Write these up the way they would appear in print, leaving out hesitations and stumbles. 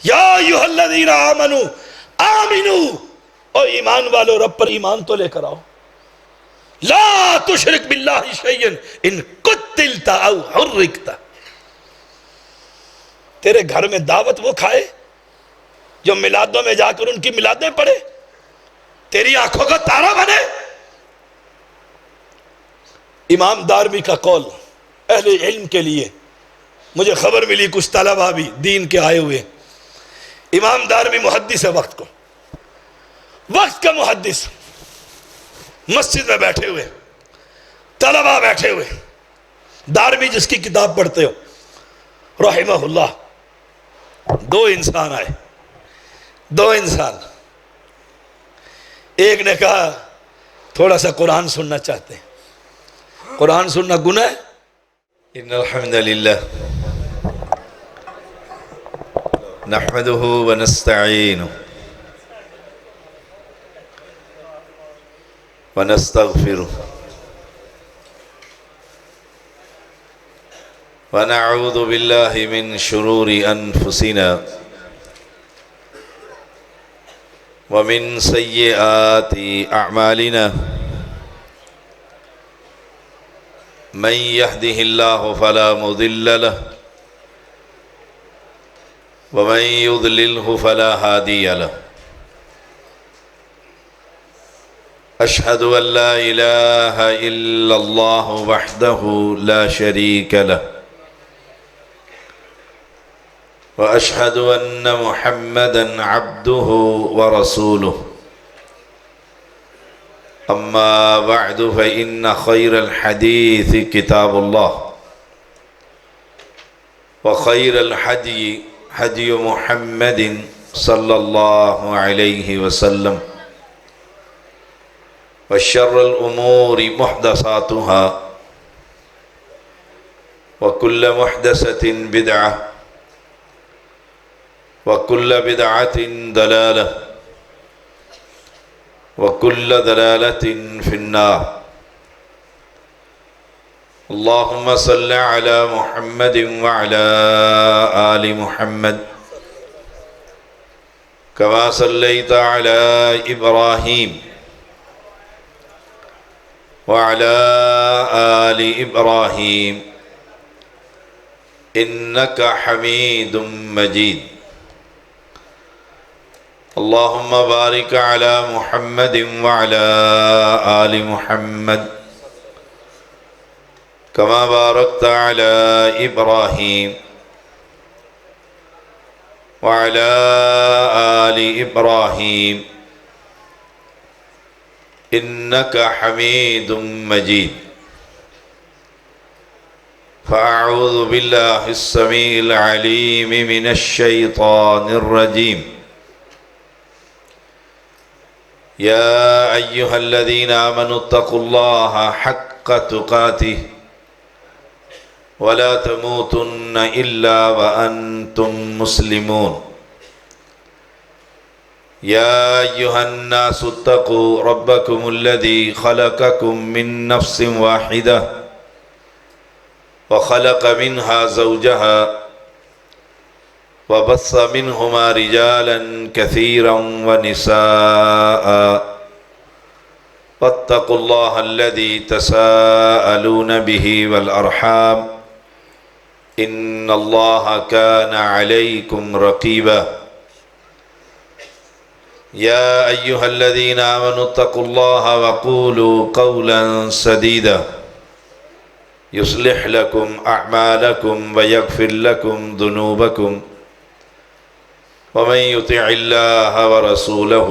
یا ایھا الذین آمنوا آمنوا، او ایمان والو رب پر ایمان تو لے کر آؤ. لا تشرک باللہ شیئا ان قتلت او حرکت. تیرے گھر میں دعوت وہ کھائے جو میلادوں میں جا کر ان کی میلادیں پڑھے، تیری آنکھوں کا تارا بنے. امام دارمی کا قول اہل علم کے لیے، مجھے خبر ملی کچھ طلبہ بھی دین کے آئے ہوئے. امام دارمی محدث ہے وقت کا محدث، مسجد میں بیٹھے ہوئے، طلبہ بیٹھے ہوئے. دارمی جس کی کتاب پڑھتے ہو رحمہ اللہ، دو انسان آئے. ایک نے کہا تھوڑا سا قرآن سننا چاہتے ہیں. قرآن سننا گناہ ہے؟ ان الحمد للہ نحمده ونستعینه ونستغفره ونعوذ باللہ من شرور انفسنا ومن سیئات اعمالنا من يهده الله فلا مضل له ومن يضلله فلا هادي له. أشهد أن لا إله إلا الله وحده لا شريك له وأشهد أن محمدًا عبده ورسوله. أما بعد فإن خير الحديث كتاب الله وخير الهدي هدي محمد صلى الله عليه وسلم وشر الأمور محدثاتها وكل محدثة بدعة وكل بدعة ضلالة وكل ضلالة في النار. اللهم صل على محمد وعلى آل محمد كما صليت على إبراهيم وعلى آل إبراهيم إنك حميد مجيد. اللهم بارك على محمد وعلى آل محمد كما باركت على إبراهيم وعلى آل إبراهيم إنك حميد مجيد. فأعوذ بالله السميع العليم من الشيطان الرجيم. يا أيها الذين آمنوا اتقوا الله حق تقاته ولا تموتن إلا وأنتم مسلمون. يا أيها الناس اتقوا ربكم الذي خلقكم من نفس واحدة وخلق منها زوجها وبث منهما رجالا كثيرا ونساء واتقوا الله الذي تساءلون به والأرحام إن الله كان عليكم رقيبا. يا أيها الذين آمنوا اتقوا الله وقولوا قولا سديدا يصلح لكم أعمالكم ويغفر لكم ذنوبكم ومن يطع الله ورسوله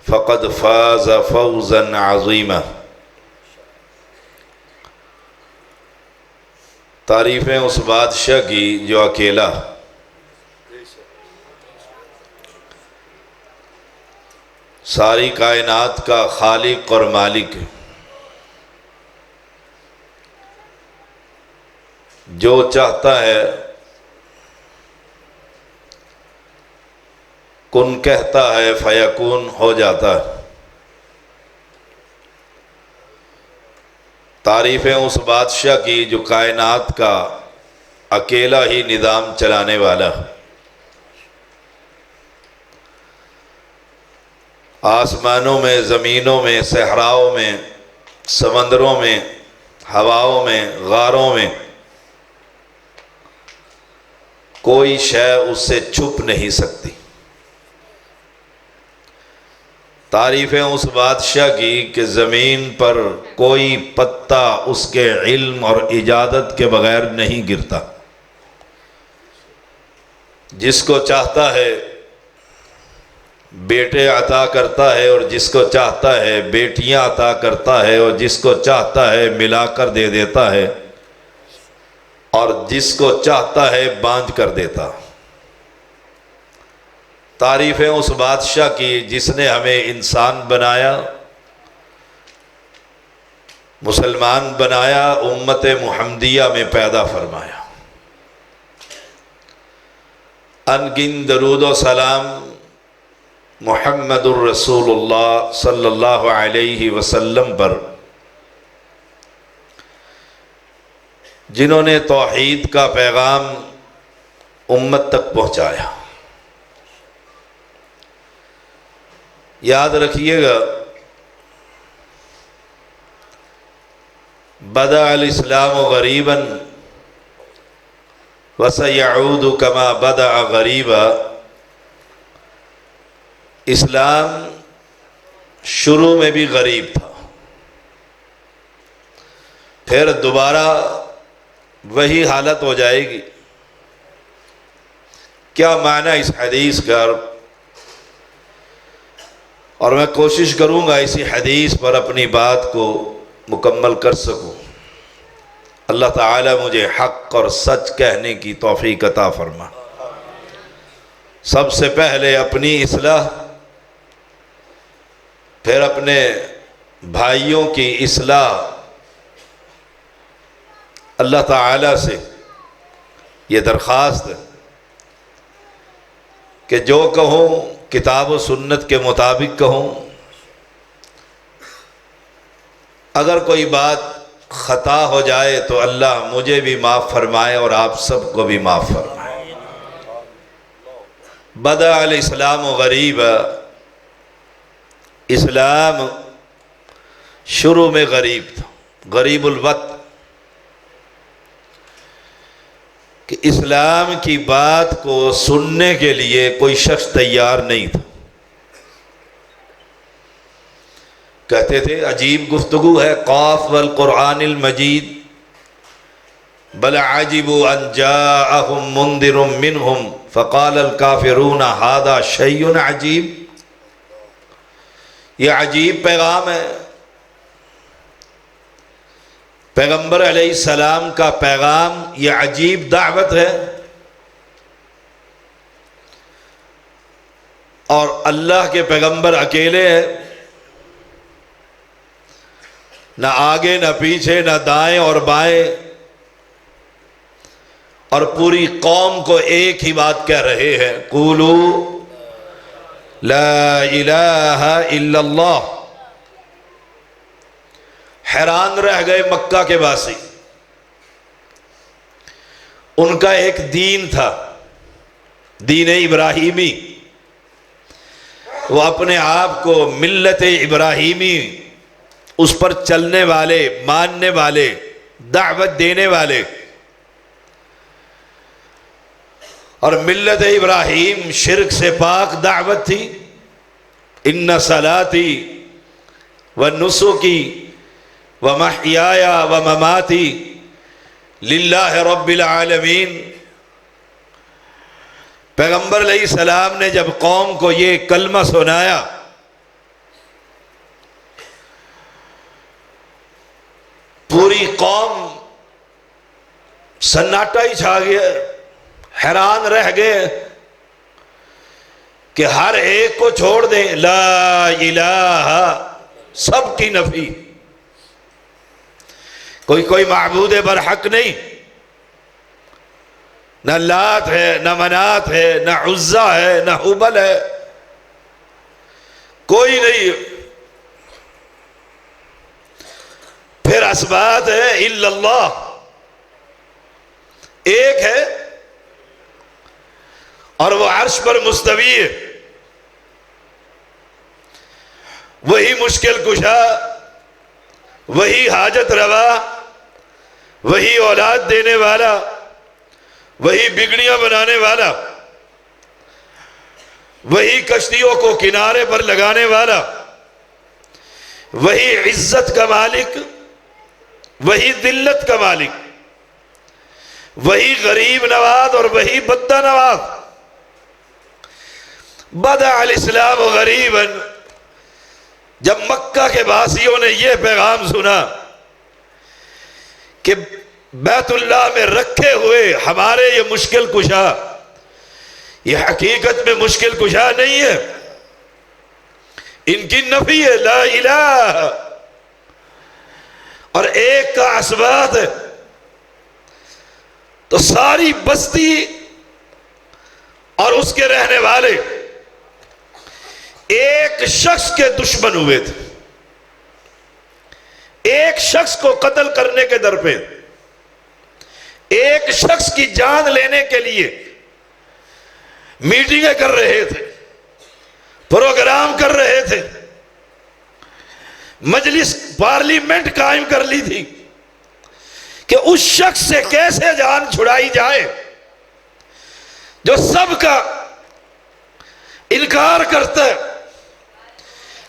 فقد فاز فوزا عظيما. تعریفیں اس بادشاہ کی جو اکیلا ساری کائنات کا خالق اور مالک، جو چاہتا ہے کن کہتا ہے فیکون ہو جاتا ہے. تعریفیں اس بادشاہ کی جو کائنات کا اکیلا ہی نظام چلانے والا. آسمانوں میں، زمینوں میں، صحراؤں میں، سمندروں میں، ہواؤں میں، غاروں میں کوئی شے اس سے چھپ نہیں سکتی۔ تعریفیں اس بادشاہ کی کہ زمین پر کوئی پتا اس کے علم اور اجازت کے بغیر نہیں گرتا۔ جس کو چاہتا ہے بیٹے عطا کرتا ہے، اور جس کو چاہتا ہے بیٹیاں عطا کرتا ہے، اور جس کو چاہتا ہے ملا کر دے دیتا ہے، اور جس کو چاہتا ہے باندھ کر دیتا۔ تعریفیں اس بادشاہ کی جس نے ہمیں انسان بنایا، مسلمان بنایا، امت محمدیہ میں پیدا فرمایا۔ ان گن درود و سلام محمد الرسول اللہ صلی اللہ علیہ وسلم پر، جنہوں نے توحید کا پیغام امت تک پہنچایا۔ یاد رکھیے گا، بدأ الاسلام غریبا وسیعود کما بدأ غریبا۔ اسلام شروع میں بھی غریب تھا، پھر دوبارہ وہی حالت ہو جائے گی۔ کیا معنی اس حدیث کا؟ اور میں کوشش کروں گا اسی حدیث پر اپنی بات کو مکمل کر سکوں۔ اللہ تعالی مجھے حق اور سچ کہنے کی توفیق عطا فرما۔ سب سے پہلے اپنی اصلاح، پھر اپنے بھائیوں کی اصلاح۔ اللہ تعالی سے یہ درخواست ہے کہ جو کہوں کتاب و سنت کے مطابق کہوں، اگر کوئی بات خطا ہو جائے تو اللہ مجھے بھی معاف فرمائے اور آپ سب کو بھی معاف فرمائے۔ بدأ الاسلام غریبا، اسلام شروع میں غریب تھا، غریب الوقت، کہ اسلام کی بات کو سننے کے لیے کوئی شخص تیار نہیں تھا۔ کہتے تھے عجیب گفتگو ہے، قاف والقرآن المجید، بل عجبوا ان جاءهم منذر منهم فقال الکافرون ھذا شیء عجیب۔ یہ عجیب پیغام ہے، پیغمبر علیہ السلام کا پیغام، یہ عجیب دعوت ہے، اور اللہ کے پیغمبر اکیلے ہیں، نہ آگے نہ پیچھے نہ دائیں اور بائیں، اور پوری قوم کو ایک ہی بات کہہ رہے ہیں، قولوا لا الہ الا اللہ۔ حیران رہ گئے مکہ کے باسی۔ ان کا ایک دین تھا، دین ابراہیمی، وہ اپنے آپ کو ملت ابراہیمی، اس پر چلنے والے، ماننے والے، دعوت دینے والے، اور ملت ابراہیم شرک سے پاک دعوت تھی۔ ان صلاتی ونسکی ومحیایا ومماتی للہ رب العالمین۔ پیغمبر علیہ السلام نے جب قوم کو یہ کلمہ سنایا، پوری قوم سناٹا ہی چھا گیا، حیران رہ گئے کہ ہر ایک کو چھوڑ دیں، لا الہ، سب کی نفی، کوئی معبود برحق نہیں، نہ لات ہے، نہ منات ہے، نہ عزا ہے، نہ حبل ہے، کوئی نہیں۔ پھر اسبات ہے الا اللہ، ایک ہے اور وہ عرش پر مستوی ہے۔ وہی مشکل کشا، وہی حاجت روا، وہی اولاد دینے والا، وہی بگڑیاں بنانے والا، وہی کشتیوں کو کنارے پر لگانے والا، وہی عزت کا مالک، وہی ذلت کا مالک، وہی غریب نواز اور وہی بدہ نواز۔ بدع الاسلام غریبا، جب مکہ کے باسیوں نے یہ پیغام سنا کہ بیت اللہ میں رکھے ہوئے ہمارے یہ مشکل کشا، یہ حقیقت میں مشکل کشا نہیں ہے، ان کی نفی ہے لا الہ، اور ایک کا اثبات ہے، تو ساری بستی اور اس کے رہنے والے ایک شخص کے دشمن ہوئے تھے، ایک شخص کو قتل کرنے کے در پہ، ایک شخص کی جان لینے کے لیے میٹنگیں کر رہے تھے، پروگرام کر رہے تھے، مجلس پارلیمنٹ قائم کر لی تھی کہ اس شخص سے کیسے جان چھڑائی جائے جو سب کا انکار کرتا ہے،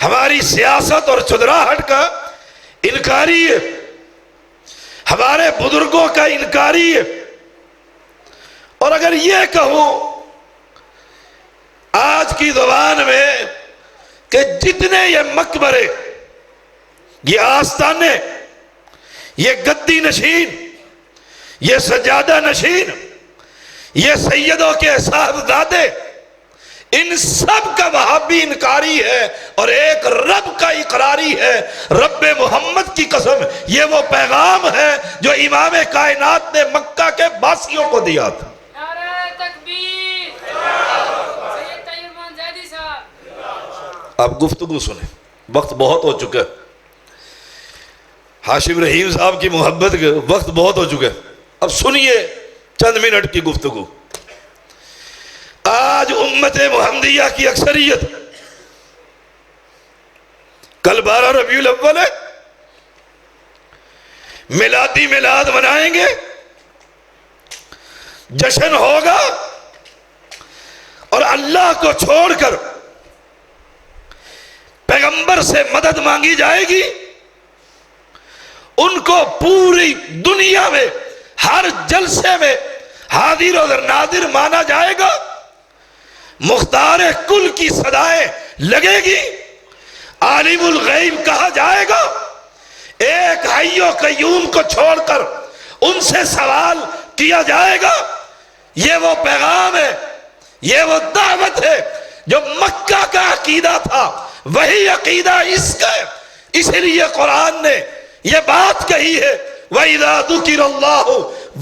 ہماری سیاست اور چودراہٹ کا انکاری ہے، ہمارے بزرگوں کا انکاری ہے۔ اور اگر یہ کہوں آج کی زبان میں کہ جتنے یہ مقبرے، یہ آستانے، یہ گدی نشین، یہ سجادہ نشین، یہ سیدوں کے صاحبزادے، ان سب کا وہابی انکاری ہے اور ایک رب کا اقراری ہے۔ رب محمد کی قسم، یہ وہ پیغام ہے جو امام کائنات نے مکہ کے باسیوں کو دیا تھا۔ نعرہ تکبیر، سید طاہر مان زیدی صاحب۔ آپ گفتگو سنیں، وقت بہت ہو چکا ہے، ہاشم رحیم صاحب کی محبت کے وقت بہت ہو چکا ہے، اب سنیے چند منٹ کی گفتگو۔ آج امت محمدیہ کی اکثریت، کل 12 ربیع الاول ہے، میلادی میلاد منائیں گے، جشن ہوگا، اور اللہ کو چھوڑ کر پیغمبر سے مدد مانگی جائے گی۔ ان کو پوری دنیا میں ہر جلسے میں حاضر اور ناظر مانا جائے گا، مختار کل کی صدائیں لگے گی، عالم الغیب کہا جائے گا، ایک حی و قیوم کو چھوڑ کر ان سے سوال کیا جائے گا۔ یہ وہ پیغام ہے، یہ وہ دعوت ہے جو مکہ کا عقیدہ تھا، وہی عقیدہ اس کا ہے۔ اس لیے قرآن نے یہ بات کہی ہے وَإِذَا ذُكِرَ اللَّهُ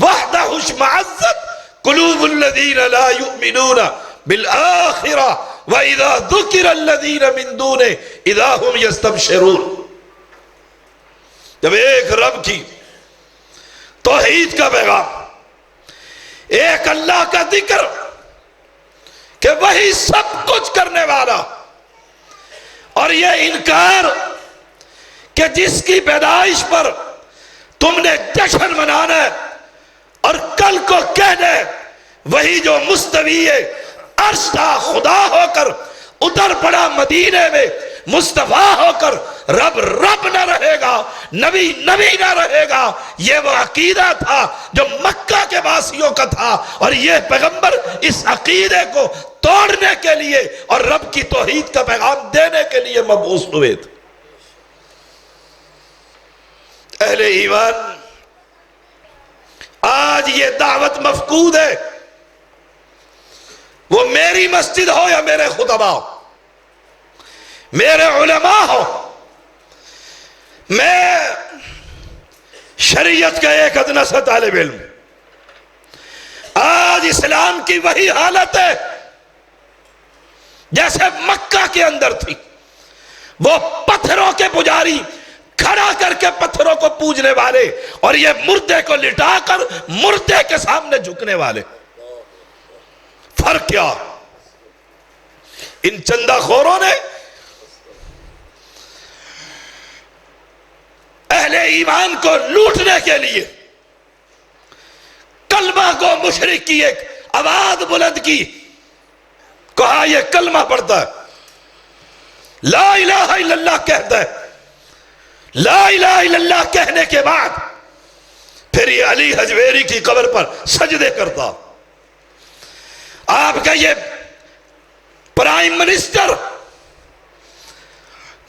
وَحْدَهُ اشْمَعَزَّتْ قُلُوبُ الَّذِينَ لَا يُؤْمِنُونَ بِالْآخِرَةِ وَإِذَا ذُكِرَ الَّذِينَ مِن دُونِهِ إِذَا هُمْ يَسْتَبْشِرُونَ۔ جب ایک رب کی توحید کا پیغام، ایک اللہ کا ذکر کہ وہی سب کچھ کرنے والا، اور یہ انکار کہ جس کی پیدائش پر تم نے جشن منانا ہے اور کل کو کہنا ہے وہی جو مستوی عرش تھا خدا ہو کر اتر پڑا مدینے میں، مصطفیٰ ہو کر رب رب نہ رہے گا، نبی نبی نہ رہے گا۔ یہ وہ عقیدہ تھا جو مکہ کے باسیوں کا تھا، اور یہ پیغمبر اس عقیدے کو توڑنے کے لیے اور رب کی توحید کا پیغام دینے کے لیے مبعوث ہوئے تھے۔ اہل ایمان، آج یہ دعوت مفقود ہے، وہ میری مسجد ہو یا میرے خطبہ ہو، میرے علماء ہو، میں شریعت کا ایک ادنا سا طالب علم، آج اسلام کی وہی حالت ہے جیسے مکہ کے اندر تھی۔ وہ پتھروں کے پجاری کھڑا کر کے پتھروں کو پوجنے والے، اور یہ مردے کو لٹا کر مردے کے سامنے جھکنے والے۔ فرق کیا؟ ان چندہ خوروں نے ایمان کو لوٹنے کے لیے کلمہ کو مشرک کی ایک آواز بلند کی، کہا یہ کلمہ پڑھتا ہے، لا الہ الا اللہ کہتا ہے، لا الہ الا اللہ کہنے کے بعد پھر یہ علی حجویری کی قبر پر سجدے کرتا۔ آپ کا یہ پرائم منسٹر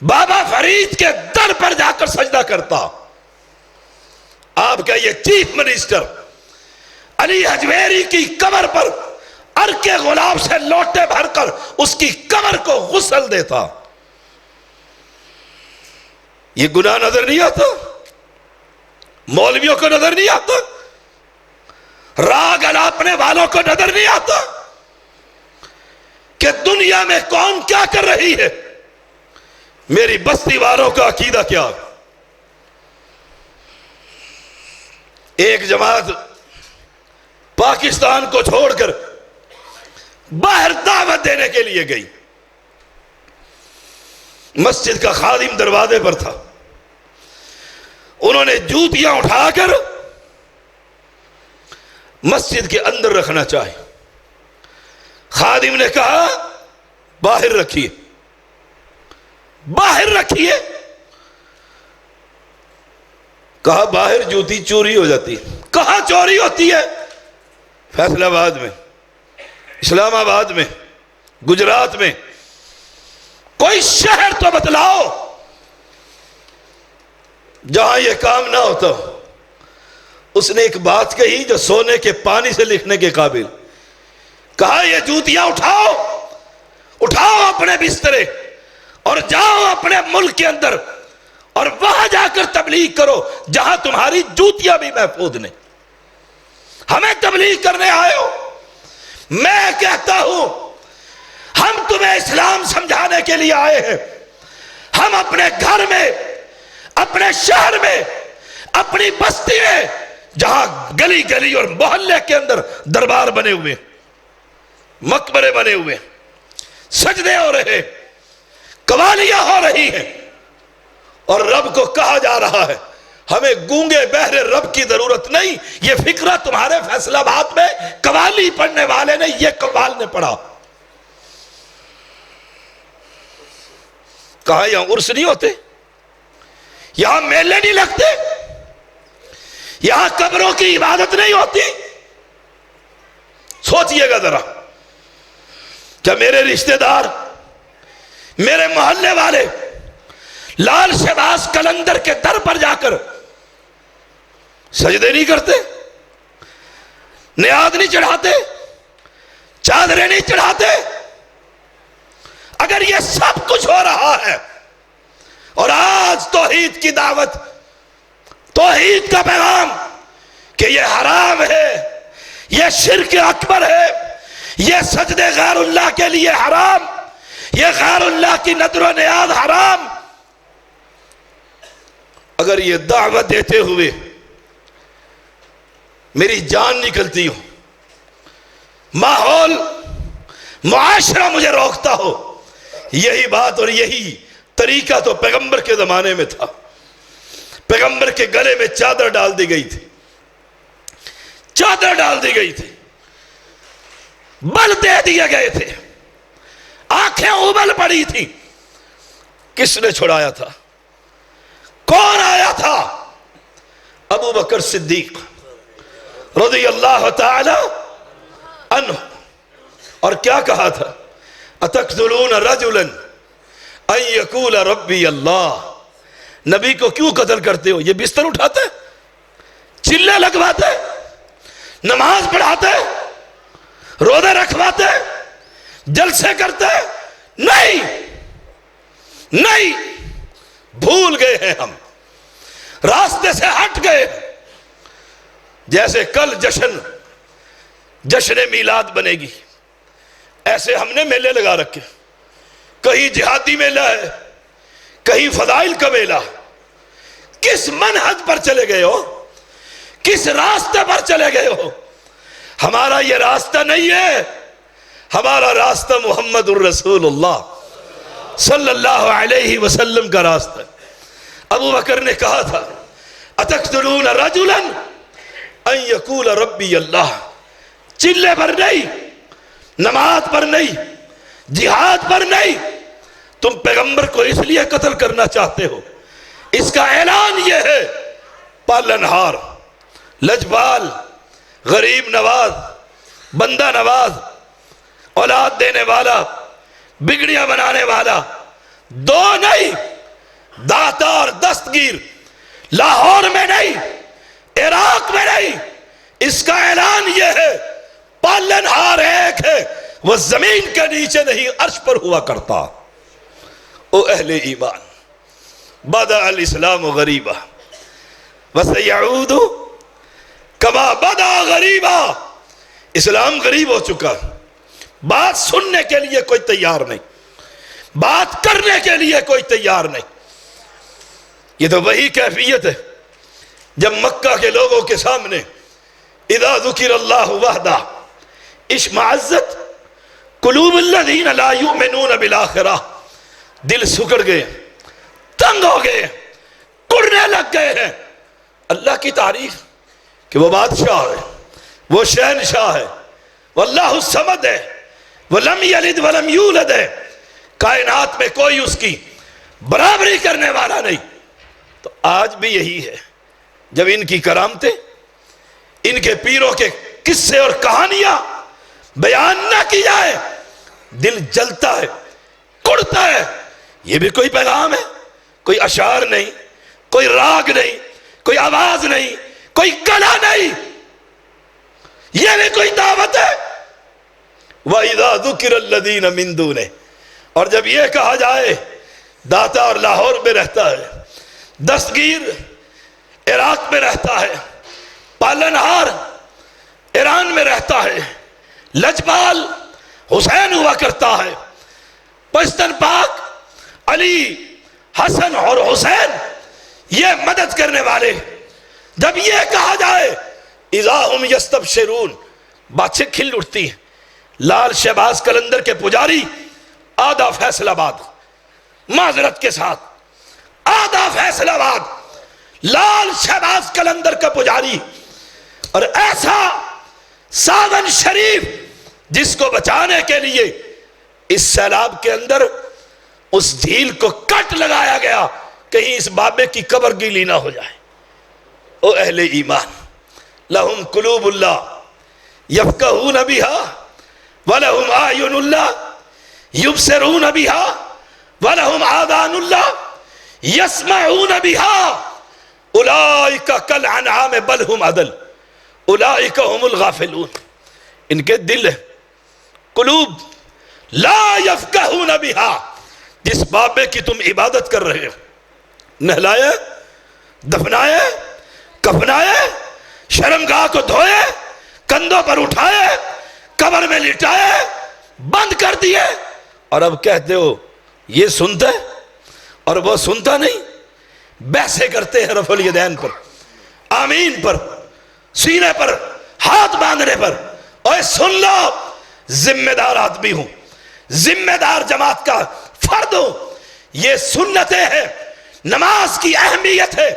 بابا فرید کے در پر جا کر سجدہ کرتا، آپ کا یہ چیف منسٹر علی حجویری کی قبر پر عرق غلاب سے لوٹے بھر کر اس کی قبر کو غسل دیتا۔ یہ گناہ نظر نہیں آتا؟ مولویوں کو نظر نہیں آتا؟ راگ الاپنے والوں کو نظر نہیں آتا کہ دنیا میں کون کیا کر رہی ہے؟ میری بستی والوں کا عقیدہ کیا؟ ایک جماعت پاکستان کو چھوڑ کر باہر دعوت دینے کے لیے گئی، مسجد کا خادم دروازے پر تھا، انہوں نے جوتیاں اٹھا کر مسجد کے اندر رکھنا چاہے، خادم نے کہا باہر رکھیے، باہر رکھیے، کہا باہر جوتی چوری ہو جاتی ہے۔ کہاں چوری ہوتی ہے؟ فیصل آباد میں، اسلام آباد میں، گجرات میں، کوئی شہر تو بتلاؤ جہاں یہ کام نہ ہوتا۔ اس نے ایک بات کہی جو سونے کے پانی سے لکھنے کے قابل، کہا یہ جوتیاں اٹھاؤ، اٹھاؤ اپنے بسترے اور جاؤ اپنے ملک کے اندر اور وہاں جا کر تبلیغ کرو جہاں تمہاری جوتیاں بھی محفوظ نہیں۔ ہمیں تبلیغ کرنے آئے ہو؟ میں کہتا ہوں ہم تمہیں اسلام سمجھانے کے لیے آئے ہیں۔ ہم اپنے گھر میں، اپنے شہر میں، اپنی بستی میں، جہاں گلی گلی اور محلے کے اندر دربار بنے ہوئے، مقبرے بنے ہوئے، سجدے ہو رہے، قوالیاں ہو رہی ہیں، اور رب کو کہا جا رہا ہے ہمیں گونگے بہرے رب کی ضرورت نہیں، یہ فکرہ تمہارے فیصل آباد میں قوالی پڑھنے والے نے، یہ قوال نے پڑھا۔ کہا یہاں عرس نہیں ہوتے، یہاں میلے نہیں لگتے، یہاں قبروں کی عبادت نہیں ہوتی؟ سوچئے گا ذرا، کیا میرے رشتہ دار، میرے محلے والے لال شہباز قلندر کے در پر جا کر سجدے نہیں کرتے، نیاز نہیں چڑھاتے، چادریں نہیں چڑھاتے؟ اگر یہ سب کچھ ہو رہا ہے اور آج توحید کی دعوت، توحید کا پیغام کہ یہ حرام ہے، یہ شرک اکبر ہے، یہ سجدے غیر اللہ کے لیے حرام، یہ غیر اللہ کی نذر و نیاز حرام، اگر یہ دعوت دیتے ہوئے میری جان نکلتی ہو، ماحول، معاشرہ مجھے روکتا ہو، یہی بات اور یہی طریقہ تو پیغمبر کے زمانے میں تھا۔ پیغمبر کے گلے میں چادر ڈال دی گئی تھی، چادر ڈال دی گئی تھی، بل دے دیے گئے تھے، آنکھیں ابل پڑی تھی۔ کس نے چھڑایا تھا؟ کون آیا تھا؟ ابو بکر صدیق رضی اللہ تعالی عنہ، اور کیا کہا تھا؟ اتقتلون رجلا ان یقول ربی اللہ، نبی کو کیوں قتل کرتے ہو؟ یہ بستر اٹھاتے، چلے لگواتے، نماز پڑھاتے، روزے رکھواتے، جلسے کرتے؟ نہیں نہیں، بھول گئے ہیں ہم، راستے سے ہٹ گئے۔ جیسے کل جشن میلاد بنے گی، ایسے ہم نے میلے لگا رکھے، کہیں جہادی میلہ ہے، کہیں فضائل کا میلہ۔ کس منہج پر چلے گئے ہو؟ کس راستے پر چلے گئے ہو؟ ہمارا یہ راستہ نہیں ہے، ہمارا راستہ محمد الرسول اللہ صلی اللہ علیہ وسلم کا راستہ ہے۔ ابو بکر نے کہا تھا اتقتلون رجلا ان یقول ربی اللہ، چلے پر نہیں، نماز پر نہیں، جہاد پر نہیں، تم پیغمبر کو اس لیے قتل کرنا چاہتے ہو۔ اس کا اعلان یہ ہے، پالنہار، لجبال، غریب نواز، بندہ نواز، اولاد دینے والا، بگڑیاں بنانے والا، دو نہیں، داتا اور دستگیر، لاہور میں نہیں، عراق میں نہیں، اس کا اعلان یہ ہے، پالنہار ایک ہے، وہ زمین کے نیچے نہیں عرش پر ہوا کرتا۔ او اہل ایمان، بدأ الاسلام غریبا وسیعود کما بدأ غریبا، اسلام غریب ہو چکا، بات سننے کے لیے کوئی تیار نہیں، بات کرنے کے لیے کوئی تیار نہیں۔ یہ تو وہی کیفیت ہے جب مکہ کے لوگوں کے سامنے اذا ذکر اللہ وحدہ اشمعزت قلوب الذین لا یؤمنون بالآخرہ، دل سکڑ گئے، تنگ ہو گئے، کڑنے لگ گئے ہیں۔ اللہ کی تعریف کہ وہ بادشاہ ہے، وہ شہنشاہ ہے، واللہ الصمد ہے، ولم یلد ولم یولد ہے، کائنات میں کوئی اس کی برابری کرنے والا نہیں۔ تو آج بھی یہی ہے، جب ان کی کرامتیں، ان کے پیروں کے قصے اور کہانیاں بیان نہ کی جائے، دل جلتا ہے، کڑتا ہے۔ یہ بھی کوئی پیغام ہے؟ کوئی اشعار نہیں، کوئی راگ نہیں، کوئی آواز نہیں، کوئی کلا نہیں، یہ بھی کوئی دعوت ہے؟ وَإِذَا ذُكِرَ الَّذِينَ مِن دُونِهِ، اور جب یہ کہا جائے داتا اور لاہور میں رہتا ہے، دستگیر عراق میں رہتا ہے، پالنہار ایران میں رہتا ہے، لجبال حسین ہوا کرتا ہے، پشتن پاک علی، حسن اور حسین یہ مدد کرنے والے، جب یہ کہا جائے اذا ہم یستبشرون، باتیں کھل اٹھتی ہیں۔ لال شہباز قلندر کے پجاری آدھا فیصل آباد، معذرت کے ساتھ آدھا فیصل آباد، لال شہباز قلندر کا پجاری، اور ایسا ساون شریف جس کو بچانے کے لیے اس سیلاب کے اندر اس جھیل کو کٹ لگایا گیا، کہیں اس بابے کی قبر گیلی نہ ہو جائے۔ او اہل ایمان، لہم قلوب اللہ یفقہون بہا وَلَهُمْ آیُّنُ اللَّهِ يُبْصِرُونَ بِهَا وَلَهُمْ آذَانُ اللَّهِ يَسْمَعُونَ بِهَا أُولَئِكَ كَالْأَنْعَامِ بَلْ هُمْ أَضَلُّ أُولَئِكَ هُمُ الْغَافِلُونَ۔ ان کے دل ہے، قلوب لا يفقہون بِهَا، جس بابے کی تم عبادت کر رہے ہو، نہلائے، دفنائے، کفنائے، شرمگاہ کو دھوئے، کندھوں پر اٹھائے، قبر میں لٹائے، بند کر دیے، اور اب کہتے ہو یہ سنتا ہے اور وہ سنتا نہیں۔ بحثیں کرتے ہیں رفع الیدین پر، آمین پر، سینے پر ہاتھ باندھنے پر۔ اور سن لو، ذمہ دار آدمی ہوں، ذمہ دار جماعت کا فرد ہوں، یہ سنتیں ہیں، نماز کی اہمیت ہے،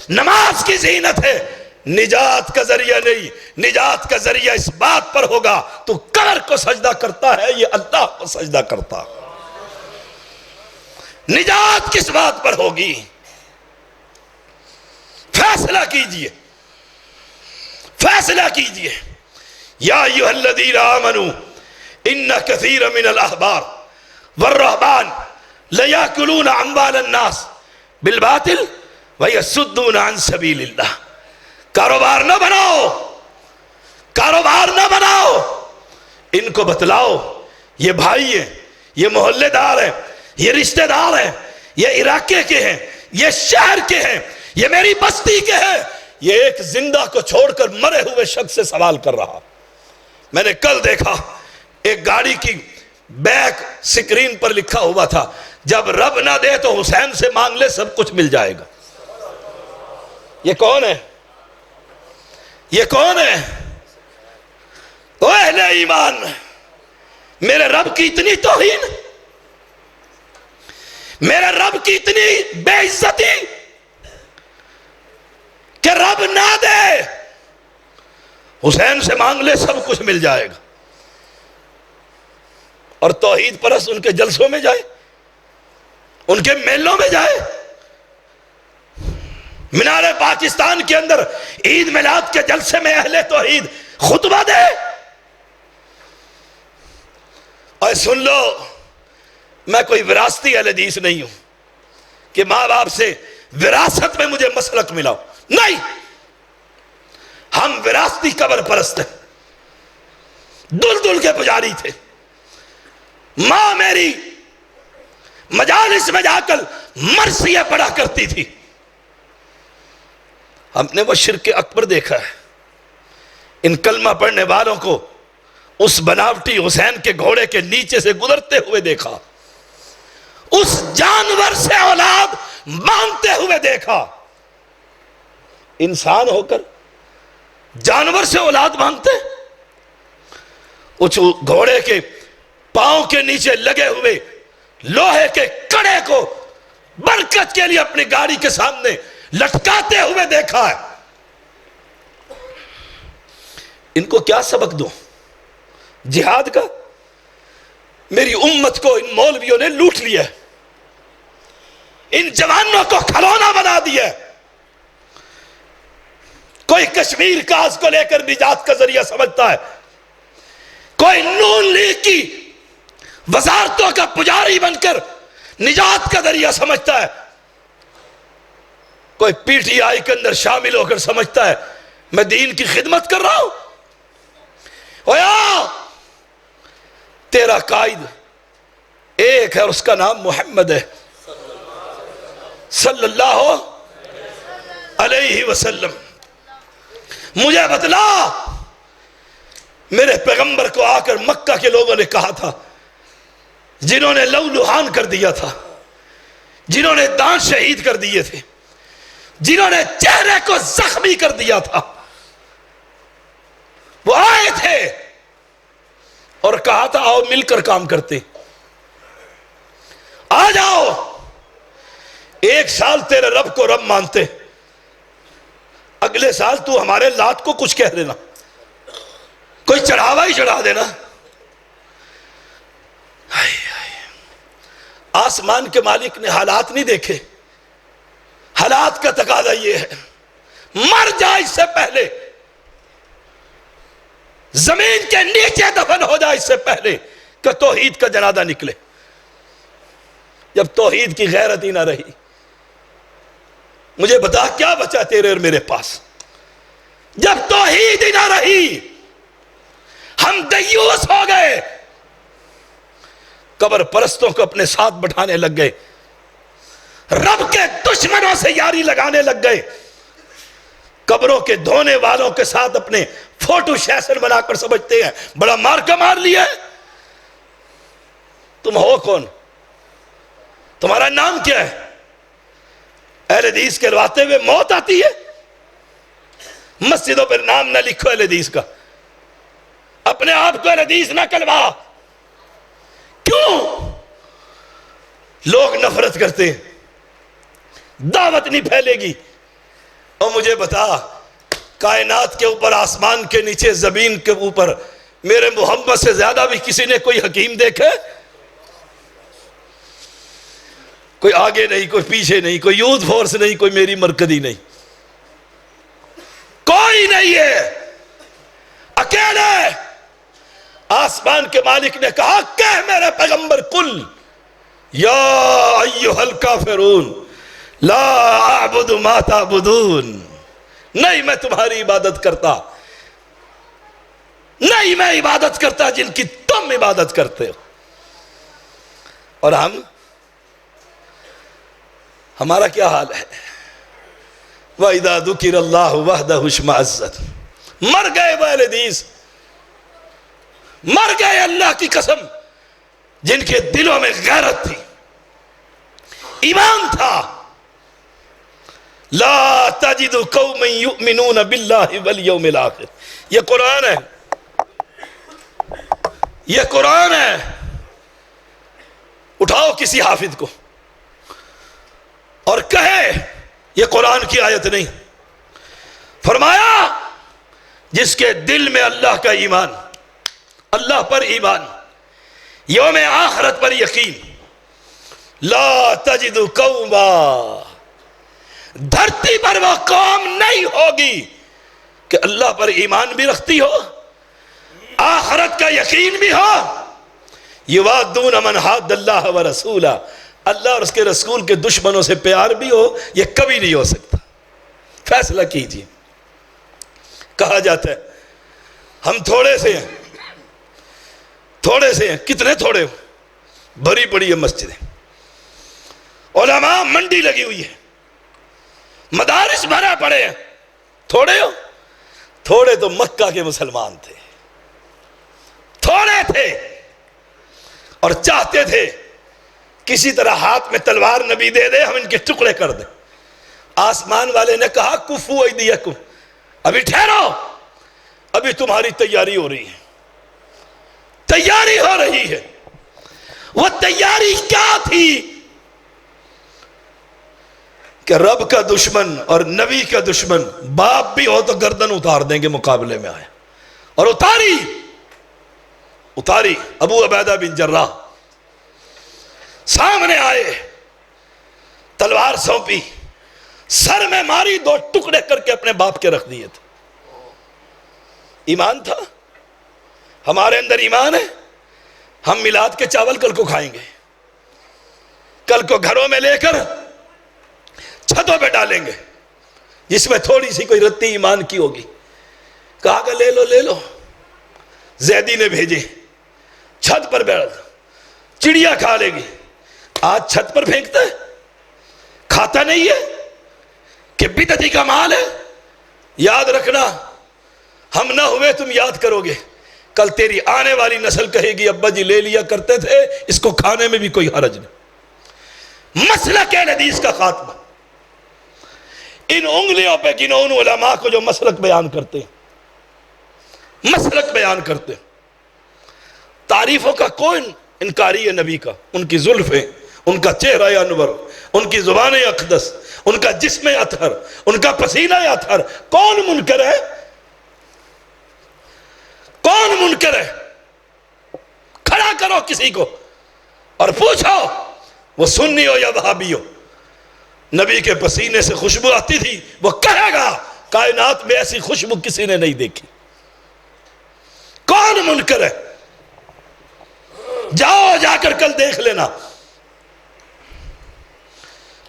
نماز کی زینت ہے، نجات کا ذریعہ نہیں۔ نجات کا ذریعہ اس بات پر ہوگا تو قبر کو سجدہ کرتا ہے، یہ اللہ کو سجدہ کرتا۔ نجات کس بات پر ہوگی؟ فیصلہ کیجئے، فیصلہ کیجئے۔ یا ایھا الذین آمنوا ان کثیر من الاحبار والرہبان لیاکلون اموال الناس بالباطل ویصدون عن سبیل اللہ۔ کاروبار نہ بناؤ، کاروبار نہ بناؤ، ان کو بتلاؤ یہ بھائی ہیں، یہ محلے دار ہیں، یہ رشتہ دار ہیں، یہ علاقے کے ہیں، یہ شہر کے ہیں، یہ میری بستی کے ہیں۔ یہ ایک زندہ کو چھوڑ کر مرے ہوئے شخص سے سوال کر رہا۔ میں نے کل دیکھا ایک گاڑی کی بیک سکرین پر لکھا ہوا تھا، جب رب نہ دے تو حسین سے مانگ لے، سب کچھ مل جائے گا۔ یہ کون ہے؟ یہ کون ہے؟ او اہل ایمان، میرے رب کی اتنی توہین، میرے رب کی اتنی بے عزتی کہ کہ رب نہ دے حسین سے مانگ لے سب کچھ مل جائے گا، اور توحید پرست ان کے جلسوں میں جائے، ان کے میلوں میں جائے، مینار پاکستان کے اندر عید میلاد کے جلسے میں اہل توحید خطبہ دے۔ اور سن لو، میں کوئی وراثتی اہل حدیث نہیں ہوں کہ ماں باپ سے وراثت میں مجھے مسلک ملا، نہیں، ہم وراثتی قبر پرست ہیں، دل دل کے پجاری تھے۔ ماں میری مجالس میں جا کر مرثیہ پڑھا کرتی تھی، ہم نے وہ شرک اکبر دیکھا ہے، ان کلمہ پڑھنے والوں کو اس بناوٹی حسین کے گھوڑے کے نیچے سے گزرتے ہوئے دیکھا، اس جانور سے اولاد مانگتے ہوئے دیکھا۔ انسان ہو کر جانور سے اولاد مانگتے، اس گھوڑے کے پاؤں کے نیچے لگے ہوئے لوہے کے کڑے کو برکت کے لیے اپنی گاڑی کے سامنے لٹکاتے ہوئے دیکھا ہے۔ ان کو کیا سبق دوں جہاد کا؟ میری امت کو ان مولویوں نے لوٹ لیا ہے، ان جوانوں کو کھلونا بنا دیا ہے۔ کوئی کشمیر کاز کو لے کر نجات کا ذریعہ سمجھتا ہے، کوئی نون لیگ کی وزارتوں کا پجاری بن کر نجات کا ذریعہ سمجھتا ہے، کوئی پی ٹی آئی کے اندر شامل ہو کر سمجھتا ہے میں دین کی خدمت کر رہا ہوں۔ اویا، تیرا قائد ایک ہے اور اس کا نام محمد ہے صلی اللہ علیہ وسلم۔ مجھے بتلا، میرے پیغمبر کو آ کر مکہ کے لوگوں نے کہا تھا، جنہوں نے لو لہان کر دیا تھا، جنہوں نے دانت شہید کر دیے تھے، جنہوں نے چہرے کو زخمی کر دیا تھا، وہ آئے تھے اور کہا تھا آؤ مل کر کام کرتے، آ جاؤ، ایک سال تیرے رب کو رب مانتے، اگلے سال تو ہمارے لات کو کچھ کہہ دینا، کوئی چڑھاوا ہی چڑھا دینا۔ آسمان کے مالک نے حالات نہیں دیکھے، حالات کا تقاضا یہ ہے مر جائے اس سے پہلے، زمین کے نیچے دفن ہو جائے اس سے پہلے کہ توحید کا جنازہ نکلے۔ جب توحید کی غیرت ہی نہ رہی، مجھے بتا کیا بچا تیرے اور میرے پاس؟ جب توحید ہی نہ رہی، ہم دیوس ہو گئے، قبر پرستوں کو اپنے ساتھ بٹھانے لگ گئے، رب کے دشمنوں سے یاری لگانے لگ گئے، قبروں کے دھونے والوں کے ساتھ اپنے فوٹو سیشن بنا کر سمجھتے ہیں بڑا مارکا مار لیا ہے۔ تم ہو کون؟ تمہارا نام کیا ہے؟ اہل حدیث کہلواتے ہوئے موت آتی ہے، مسجدوں پر نام نہ لکھو اہل حدیث کا، اپنے آپ کو اہل حدیث نہ کہلوا۔ کیوں؟ لوگ نفرت کرتے ہیں، دعوت نہیں پھیلے گی۔ اور مجھے بتا، کائنات کے اوپر، آسمان کے نیچے، زمین کے اوپر میرے محمد سے زیادہ بھی کسی نے کوئی حکیم دیکھے؟ کوئی آگے نہیں، کوئی پیچھے نہیں، کوئی یوتھ فورس نہیں، کوئی میری مرکزی نہیں، کوئی نہیں ہے، اکیلے۔ آسمان کے مالک نے کہا کہ میرے پیغمبر کل یا ایھا الکافرون لا اعبد ما تعبدون، نہیں میں تمہاری عبادت کرتا، نہیں میں عبادت کرتا جن کی تم عبادت کرتے ہو۔ اور ہمارا کیا حال ہے؟ وَإِذَا ذُكِرَ اللَّهُ وَحْدَهُ اشْمَأَزَّتْ، مر گئے وہ اہل حدیث، مر گئے اللہ کی قسم جن کے دلوں میں غیرت تھی، ایمان تھا۔ لا تجد قوما یؤمنون باللہ والیوم الآخر، یہ قرآن ہے، یہ قرآن ہے۔ اٹھاؤ کسی حافظ کو اور کہے یہ قرآن کی آیت نہیں، فرمایا جس کے دل میں اللہ کا ایمان، اللہ پر ایمان، یوم آخرت پر یقین، لا تجد قوما، دھرتی پر وہ قوم نہیں ہوگی کہ اللہ پر ایمان بھی رکھتی ہو، آخرت کا یقین بھی ہو، یوادون من حاد اللہ و رسولہ، اللہ اور اس کے رسول کے دشمنوں سے پیار بھی ہو، یہ کبھی نہیں ہو سکتا۔ فیصلہ کیجئے۔ کہا جاتا ہے ہم تھوڑے سے ہیں، تھوڑے سے ہیں، کتنے تھوڑے ہو؟ بھری پڑی ہے مسجدیں، علماء منڈی لگی ہوئی ہے، مدارس بھرا پڑے ہیں، تھوڑے ہو؟ تھوڑے تو مکہ کے مسلمان تھے، تھوڑے تھے اور چاہتے تھے کسی طرح ہاتھ میں تلوار نبی دے دے، ہم ان کے ٹکڑے کر دیں۔ آسمان والے نے کہا کفو ایدیکم، ابھی ٹھہرو، ابھی تمہاری تیاری ہو رہی ہے، تیاری ہو رہی ہے۔ وہ تیاری کیا تھی کہ رب کا دشمن اور نبی کا دشمن باپ بھی ہو تو گردن اتار دیں گے مقابلے میں آئے، اور اتاری ابو عبیدہ بن جراح سامنے آئے، تلوار سونپی، سر میں ماری، دو ٹکڑے کر کے اپنے باپ کے رکھ دیے تھے۔ ایمان تھا، ہمارے اندر ایمان ہے، ہم میلاد کے چاول کل کو کھائیں گے، کل کو گھروں میں لے کر چھتوں پہ ڈالیں گے، جس میں تھوڑی سی کوئی رتی ایمان کی ہوگی، کہا کہ لے لو، زیدی نے بھیجے، چھت پر بیٹھ، چڑیا کھا لے گی، آج چھت پر پھینکتا ہے، کھاتا نہیں ہے کہ بدعتی کا مال ہے۔ یاد رکھنا، ہم نہ ہوئے تم یاد کرو گے، کل تیری آنے والی نسل کہے گی ابا جی لے لیا کرتے تھے، اس کو کھانے میں بھی کوئی حرج نہیں۔ مسلک اہل حدیث کا خاتمہ، ان انگلیوں پہ گنو ان علماء کو جو مسلک بیان کرتے ہیں، مسلک بیان کرتے ہیں۔ تعریفوں کا کوئی انکاری ہے نبی کا، ان کی زلفیں، ان کا چہرہ انور، ان کی زبان اقدس، ان کا جسم اطہر، ان کا پسینہ اطہر، کون منکر ہے؟ کون منکر ہے؟ کھڑا کرو کسی کو اور پوچھو وہ سنی ہو یا وہابی ہو، نبی کے پسینے سے خوشبو آتی تھی، وہ کہے گا کائنات میں ایسی خوشبو کسی نے نہیں دیکھی۔ کون منکر ہے؟ جاؤ، جا کر کل دیکھ لینا،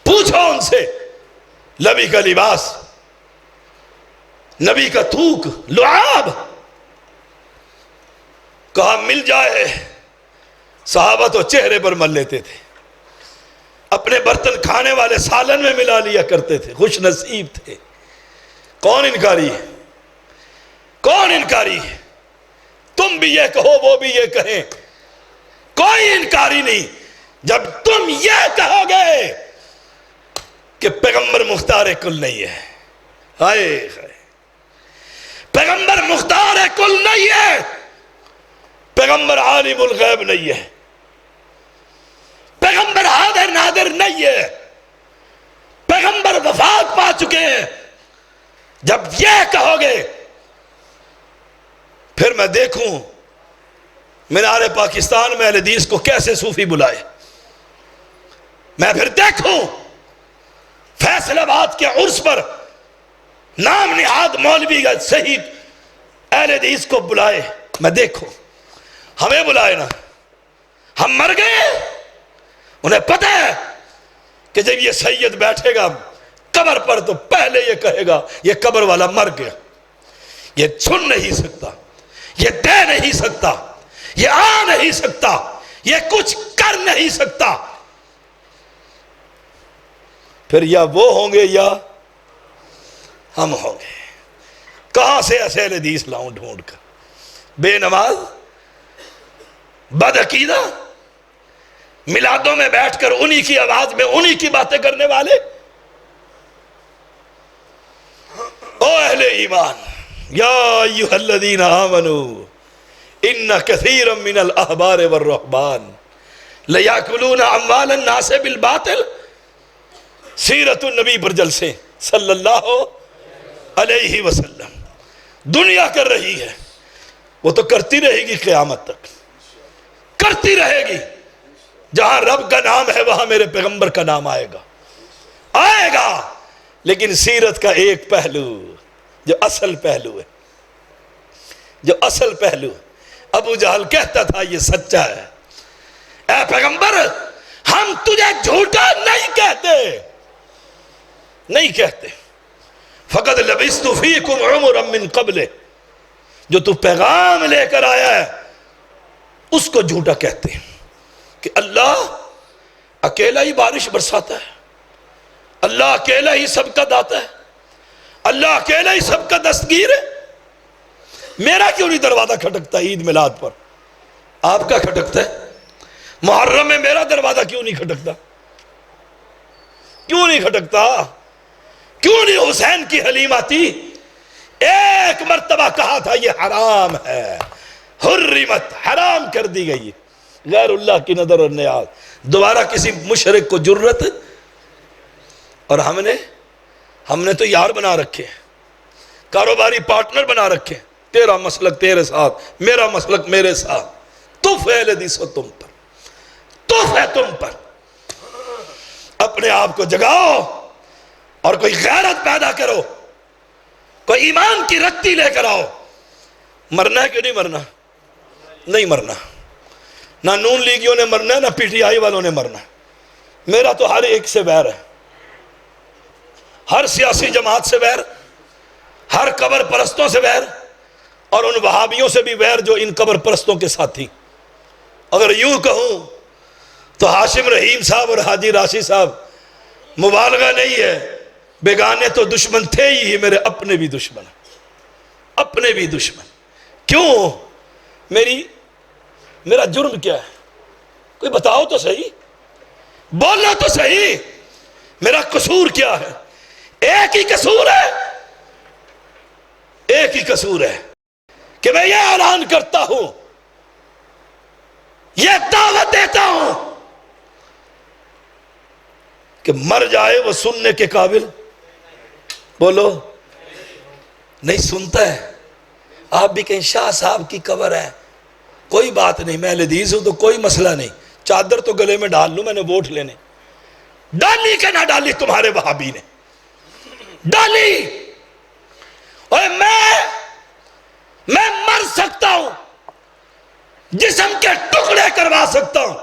پوچھو ان سے، نبی کا لباس، نبی کا تھوک، لعاب، کہا مل جائے، صحابہ تو چہرے پر مل لیتے تھے، اپنے برتن کھانے والے سالن میں ملا لیا کرتے تھے، خوش نصیب تھے۔ کون انکاری ہے؟ کون انکاری ہے؟ تم بھی یہ کہو، وہ بھی یہ کہیں، کوئی انکاری نہیں۔ جب تم یہ کہو گے کہ پیغمبر مختار کل نہیں ہے، ہائے پیغمبر مختار کل نہیں ہے، پیغمبر عالم الغیب نہیں ہے، پیغمبر حاضر نادر نہیں ہے، پیغمبر وفات پا چکے ہیں، جب یہ کہو گے پھر میں دیکھوں مینار پاکستان میں اہل حدیث کو کیسے صوفی بلائے، میں پھر دیکھوں فیصل آباد کے عرس پر نام نہاد مولوی کا صحیح اہل حدیث کو بلائے، میں دیکھوں، ہمیں بلائے نا، ہم مر گئے، انہیں پتہ ہے کہ جب یہ سید بیٹھے گا قبر پر تو پہلے یہ کہے گا یہ قبر والا مر گیا، یہ سن نہیں سکتا، یہ دے نہیں سکتا، یہ آ نہیں سکتا، یہ کچھ کر نہیں سکتا۔ پھر یا وہ ہوں گے یا ہم ہوں گے۔ کہاں سے ایسے حدیث لاؤں ڈھونڈ کر؟ بے نماز، بد عقیدہ، میلادوں میں بیٹھ کر انہی کی آواز میں انہی کی باتیں کرنے والے۔ او اہل ایمان، یا ایھا الذین آمنوا ان کثیرا من الاحبار والرہبان لیاکلون اموال الناس بالباطل۔ سیرت النبی پر جلسے صلی اللہ علیہ وسلم دنیا کر رہی ہے، وہ تو کرتی رہے گی قیامت تک، کرتی رہے گی۔ جہاں رب کا نام ہے وہاں میرے پیغمبر کا نام آئے گا، لیکن سیرت کا ایک پہلو جو اصل پہلو ہے، ابو جہل کہتا تھا یہ سچا ہے، اے پیغمبر ہم تجھے جھوٹا نہیں کہتے، فقد لبثت فیکم عمرا من قبل، جو تو پیغام لے کر آیا ہے اس کو جھوٹا کہتے ہیں کہ اللہ اکیلا ہی بارش برساتا ہے، اللہ اکیلا ہی سب کا داتا ہے، اللہ اکیلا ہی سب کا دستگیر ہے، میرا کیوں نہیں دروازہ کھٹکتا عید میلاد پر؟ آپ کا کھٹکتا ہے۔ محرم میں میرا دروازہ کیوں نہیں کھٹکتا؟ کیوں نہیں کھٹکتا؟ کیوں نہیں حسین کی حلیمہ تھی، ایک مرتبہ کہا تھا یہ حرام ہے، حرمت، حرام کر دی گئی، غیر اللہ کی نظر اور نیاز، دوبارہ کسی مشرک کو جرت، اور ہم نے تو یار بنا رکھے، کاروباری پارٹنر بنا رکھے، تیرا مسلک تیرے ساتھ، میرا مسلک میرے ساتھ، تف ہے لدیسو تم پر، تف ہے تم پر۔ اپنے آپ کو جگاؤ اور کوئی غیرت پیدا کرو، کوئی ایمان کی رتی لے کر آؤ۔ مرنا ہے کہ نہیں مرنا؟ نہیں مرنا، نہ نون لیگیوں نے مرنا ہے، نہ پی ٹی آئی والوں نے مرنا ہے۔ میرا تو ہر ایک سے ویر ہے، ہر سیاسی جماعت سے ویر، ہر قبر پرستوں سے ویر، اور ان وہابیوں سے بھی ویر جو ان قبر پرستوں کے ساتھی۔ اگر یوں کہوں تو ہاشم رحیم صاحب اور حاجی راشی صاحب مبالغہ نہیں ہے، بیگانے تو دشمن تھے ہی، میرے اپنے بھی دشمن، اپنے بھی دشمن۔ کیوں؟ میرا جرم کیا ہے؟ کوئی بتاؤ تو صحیح، بولنا تو صحیح، میرا قصور کیا ہے؟ ایک ہی قصور ہے، ایک ہی قصور ہے کہ میں یہ اعلان کرتا ہوں، یہ دعوت دیتا ہوں کہ مر جائے وہ سننے کے قابل، بولو، نہیں سنتا ہے۔ آپ بھی کہیں شاہ صاحب کی قبر ہے، کوئی بات نہیں، میں حدیث ہوں تو کوئی مسئلہ نہیں، چادر تو گلے میں ڈال لوں، میں نے ووٹ لینے، ڈالی کہ نہ ڈالی تمہارے وہابی نے، ڈالی۔ اور میں مر سکتا ہوں، جسم کے ٹکڑے کروا سکتا ہوں،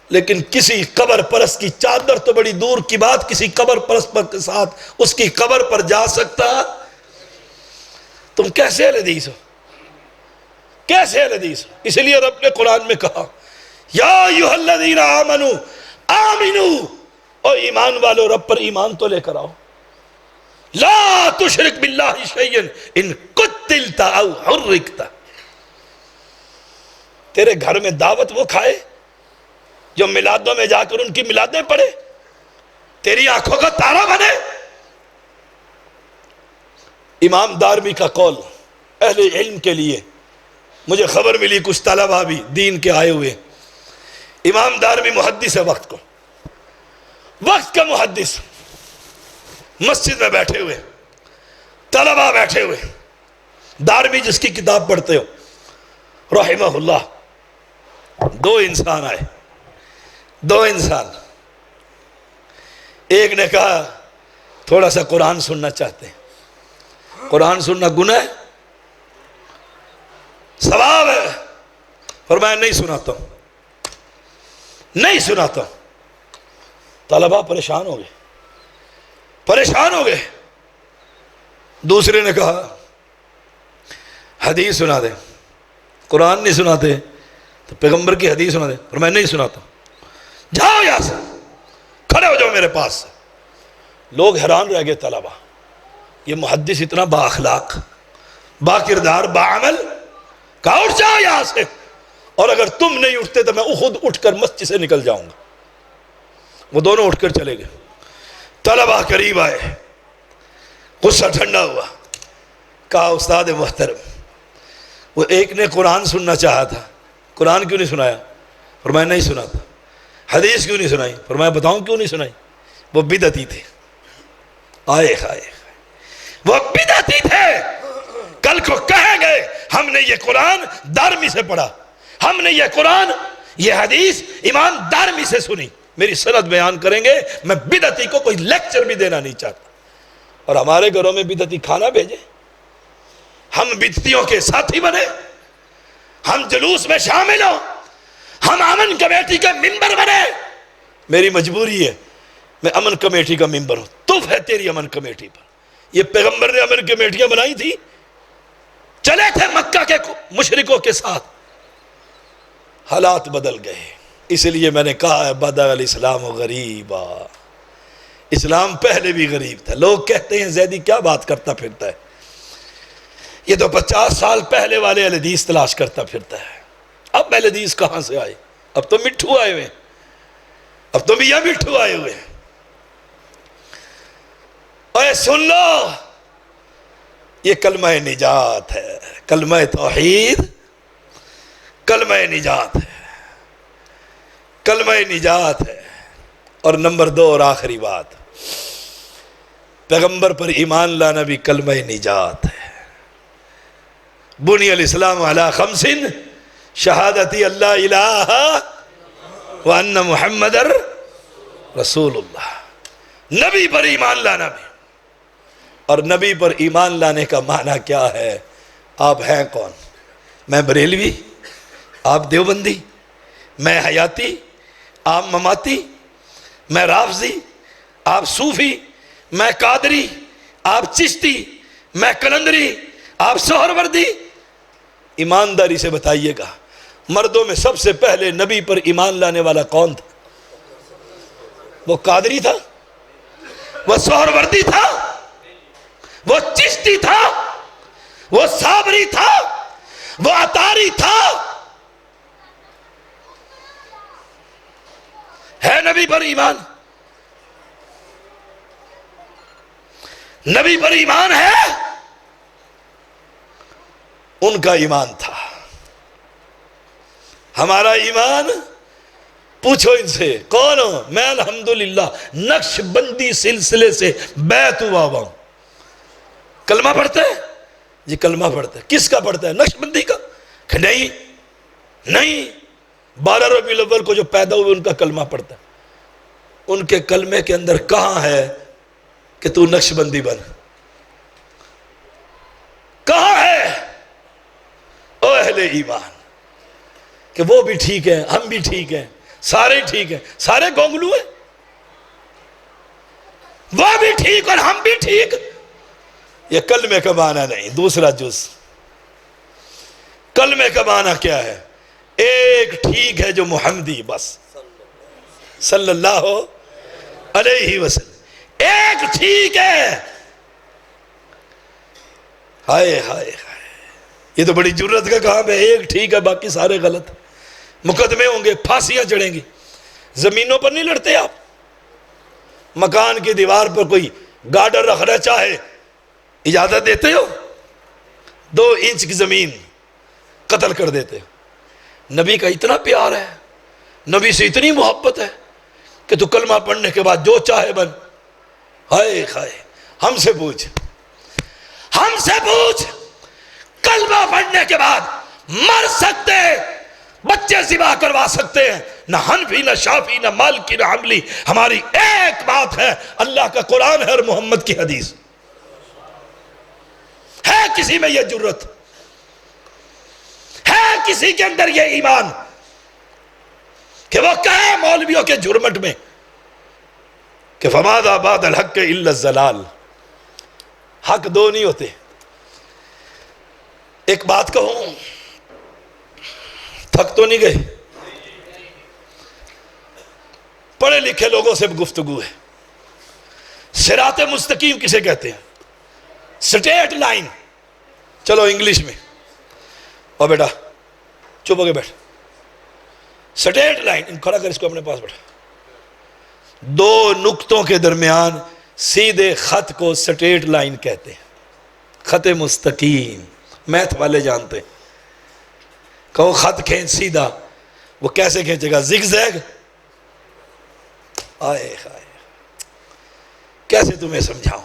لیکن کسی قبر پرست کی چادر تو بڑی دور کی بات، کسی قبر پرست کے ساتھ اس کی قبر پر جا سکتا؟ تم کیسے حدیث ہو؟ کیسے حدیث ہو؟ اس لیے رب نے قرآن میں کہا یا ایھا الذین آمنوا آمنوا، او ایمان والو رب پر ایمان تو لے کر آؤ، لا تشرک باللہ شیئا ان قتلت او حرکت، تیرے گھر میں دعوت وہ کھائے جو میلادوں میں جا کر ان کی میلادیں پڑھے، تیری آنکھوں کا تارا بنے۔ امام دارمی کا قول اہل علم کے لیے، مجھے خبر ملی کچھ طلبہ بھی دین کے آئے ہوئے، امام دارمی محدث ہے وقت کا محدث، مسجد میں بیٹھے ہوئے، طلبہ بیٹھے ہوئے، دارمی جس کی کتاب پڑھتے ہو رحمہ اللہ، دو انسان آئے، دو انسان، ایک نے کہا تھوڑا سا قرآن سننا چاہتے ہیں، قرآن سننا گناہ ہے، ثواب ہے، فرمایا نہیں سناتا ہوں، نہیں سناتا ہوں۔ طلبہ پریشان ہو گئے، دوسرے نے کہا حدیث سنا دے، قرآن نہیں سناتے تو پیغمبر کی حدیث سنا دے، فرمایا نہیں سناتا ہوں، جاؤ یہاں سے، کھڑے ہو جاؤ میرے پاس سے۔ لوگ حیران رہ گئے طلبہ، یہ محدث اتنا با اخلاق، با کردار، با عمل، کہا اٹھ جاؤ یہاں سے، اور اگر تم نہیں اٹھتے تو میں خود اٹھ کر مسجد سے نکل جاؤں گا۔ وہ دونوں اٹھ کر چلے گئے، طلبہ قریب آئے، غصہ ٹھنڈا ہوا، کہا استاد محترم، وہ ایک نے قرآن سننا چاہا تھا، قرآن کیوں نہیں سنایا؟ فرمایا نہیں سناتا۔ حدیث کیوں نہیں سنائی؟ فرمایا بتاؤں کیوں نہیں سنائی؟ وہ بدعتی تھے، آئے وہ بدعتی تھے، کل کو کہیں گے ہم نے یہ قرآن دارمی سے پڑھا، ہم نے یہ قرآن، یہ حدیث امام دارمی سے سنی، میری سند بیان کریں گے۔ میں بدعتی کو کوئی لیکچر بھی دینا نہیں چاہتا، اور ہمارے گھروں میں بدعتی کھانا بھیجے، ہم بدعتیوں کے ساتھی بنے، ہم جلوس میں شامل ہوں، ہم امن کمیٹی کا ممبر بنے۔ میری مجبوری ہے، میں امن کمیٹی کا ممبر ہوں، تف ہے تیری امن کمیٹی پر۔ یہ پیغمبر نے امن کمیٹیاں بنائی تھی، چلے تھے مکہ کے مشرکوں کے ساتھ، حالات بدل گئے۔ اس لیے میں نے کہا ہے بدأ الاسلام غریبا، اسلام پہلے بھی غریب تھا۔ لوگ کہتے ہیں زیدی کیا بات کرتا پھرتا ہے، یہ تو 50 سال پہلے والے اہل حدیث تلاش کرتا پھرتا ہے۔ اب اہل حدیث کہاں سے آئے؟ اب تو مٹھو آئے ہوئے، اب تو میاں مٹھو آئے ہوئے۔ اے سن لو، یہ کلمہ نجات ہے، کلمہ توحید کلمہ نجات ہے، کلمہ نجات ہے۔ اور نمبر 2 اور آخری بات، پیغمبر پر ایمان لانا بھی کلمہ نجات ہے۔ بنی الاسلام علی 5، شہادتی اللہ الہ وان محمد رسول اللہ، نبی پر ایمان لانا بھی۔ اور نبی پر ایمان لانے کا معنی کیا ہے؟ آپ ہیں کون؟ میں بریلوی، آپ دیوبندی، میں حیاتی، آپ مماتی، میں رافضی، آپ صوفی، میں قادری، آپ چشتی، میں کلندری، آپ سہروردی۔ ایمانداری سے بتائیے گا، مردوں میں سب سے پہلے نبی پر ایمان لانے والا کون تھا؟ وہ قادری تھا، وہ سہروردی تھا، وہ چشتی تھا، وہ صابری تھا، وہ عطاری تھا۔ ہے نبی پر ایمان؟ نبی پر ایمان ہے؟ ان کا ایمان تھا، ہمارا ایمان پوچھو ان سے کون ہو؟ میں الحمدللہ نقش بندی سلسلے سے بیعت ہوا ہوں۔ کلمہ پڑھتا ہے؟ جی کلمہ پڑھتا ہے۔ کس کا پڑھتا ہے؟ نقش بندی کا؟ کہ نہیں 12 ربیع الاول کو جو پیدا ہوئے ان کا کلمہ پڑھتا ہے۔ ان کے کلمے کے اندر کہاں ہے کہ تو نقش بندی بن؟ کہاں ہے او اہل ایمان کہ وہ بھی ٹھیک ہے، ہم بھی ٹھیک ہیں، سارے ٹھیک ہیں؟ سارے گونگلو ہیں، وہ بھی ٹھیک اور ہم بھی ٹھیک۔ یہ کلمے کا معنی نہیں۔ دوسرا جز، کلمے کا معنی کیا ہے؟ ایک ٹھیک ہے جو محمدی، بس صلی اللہ علیہ وسلم، ایک ٹھیک ہے۔ ہائے ہائے ہائے، یہ تو بڑی جرت کا کام ہے۔ ایک ٹھیک ہے، باقی سارے غلط۔ مقدمے ہوں گے، پھانسیاں چڑھیں گی۔ زمینوں پر نہیں لڑتے آپ؟ مکان کی دیوار پر کوئی گارڈر رکھنا چاہے اجازت دیتے ہو؟ 2 انچ کی زمین قتل کر دیتے ہو۔ نبی کا اتنا پیار ہے، نبی سے اتنی محبت ہے کہ تو کلمہ پڑھنے کے بعد جو چاہے بن۔ ہائے ہائے، ہم سے پوچھ کلمہ پڑھنے کے بعد مر سکتے، بچے ذبح کروا سکتے ہیں، نہ حنفی نہ شافی نہ مالکی نہ حنبلی۔ ہماری ایک بات ہے، اللہ کا قرآن ہے اور محمد کی حدیث ہے۔ کسی میں یہ جرت ہے؟ کسی کے اندر یہ ایمان کہ وہ کہے مولویوں کے جرمٹ میں کہ فَمَاذَا بَعْدَ الْحَقِّ إِلَّا الزَّلَالِ؟ حق 2 نہیں ہوتے۔ ایک بات کہوں، تھک تو نہیں گئے؟ پڑھے لکھے لوگوں سے گفتگو ہے۔ صراط مستقیم کسے کہتے ہیں؟ State line. چلو انگلش میں، اور بیٹا چپ ہو کے بیٹھ۔ سٹیٹ لائن، کھڑا کر اس کو اپنے پاس بیٹھا۔ 2 نقطوں کے درمیان سیدھے خط کو سٹیٹ لائن کہتے ہیں، خط مستقیم۔ میتھ والے جانتے ہیں، کہو خط کھینچ سیدھا، وہ کیسے کھینچے گا؟ Zig zag? آئے ہائے، کیسے تمہیں سمجھاؤں؟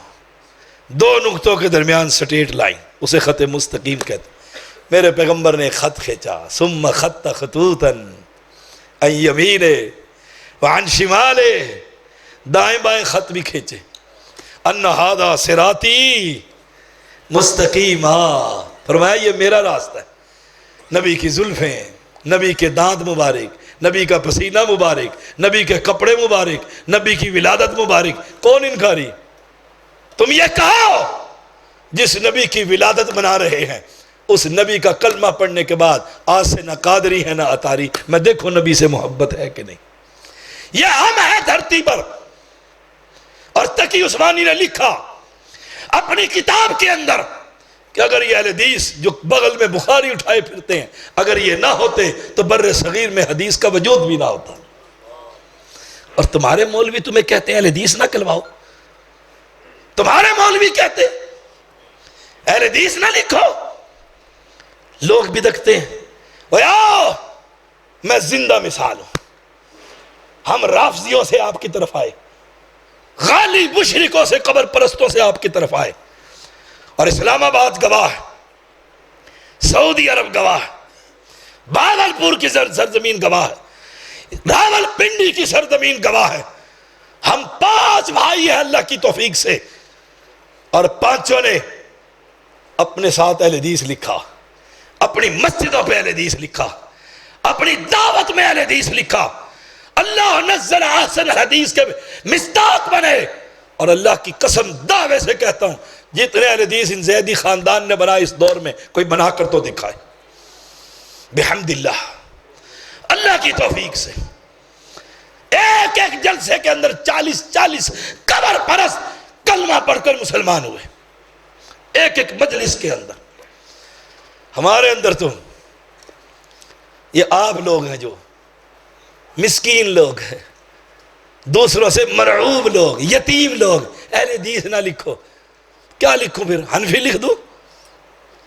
دو نقطوں کے درمیان سٹیٹ لائن، اسے خط مستقیم کہتے ہیں۔ میرے پیغمبر نے خط کھینچا، ثم خط خطوطا عن یمینہ وعن شمالہ، دائیں بائیں خط بھی کھینچے، ان ھذا صراطی مستقیما، فرمایا یہ میرا راستہ ہے۔ نبی کی زلفیں، نبی کے دانت مبارک، نبی کا پسینہ مبارک، نبی کے کپڑے مبارک، نبی کی ولادت مبارک، کون انکاری؟ تم یہ کہو جس نبی کی ولادت بنا رہے ہیں، اس نبی کا کلمہ پڑھنے کے بعد آج سے نہ قادری ہے نہ عطاری، میں دیکھو نبی سے محبت ہے کہ نہیں۔ یہ ہم ہے دھرتی پر۔ اور تقی عثمانی نے لکھا اپنی کتاب کے اندر کہ اگر یہ اہل حدیث جو بغل میں بخاری اٹھائے پھرتے ہیں، اگر یہ نہ ہوتے تو بر صغیر میں حدیث کا وجود بھی نہ ہوتا۔ اور تمہارے مولوی تمہیں کہتے ہیں اہل حدیث نہ کلواؤ، تمہارے مولوی کہتے اہل حدیث نہ لکھو، لوگ بدکتے ہیں۔ اویا میں زندہ مثال ہوں، ہم رافضیوں سے آپ کی طرف آئے، غالی مشرکوں سے، قبر پرستوں سے آپ کی طرف آئے، اور اسلام آباد گواہ ہے، سعودی عرب گواہ ہے، باولپور کی سرزمین گواہ ہے، راول پنڈی کی سرزمین گواہ ہے۔ ہم 5 بھائی ہیں اللہ کی توفیق سے، اور 5 نے اپنے ساتھ اہل حدیث لکھا، اپنی مسجدوں پہ اہل حدیث لکھا، اپنی دعوت میں اہل حدیث لکھا۔ اللہ نزل احسن الحدیث کے مصداق بنے، اور اللہ کی قسم دعوے سے کہتا ہوں جتنے اہل حدیث ان زیدی خاندان نے بنا اس دور میں، کوئی بنا کر تو دکھائے بحمد اللہ، اللہ کی توفیق سے۔ ایک ایک جلسے کے اندر 40 قبر پرست کلمہ پڑھ کر مسلمان ہوئے، ایک ایک مجلس کے اندر۔ ہمارے اندر تو یہ آپ لوگ ہیں جو مسکین لوگ ہیں، دوسروں سے مرعوب لوگ، یتیم لوگ، اہل حدیث نہ لکھو۔ کیا لکھوں پھر؟ حنفی لکھ دوں؟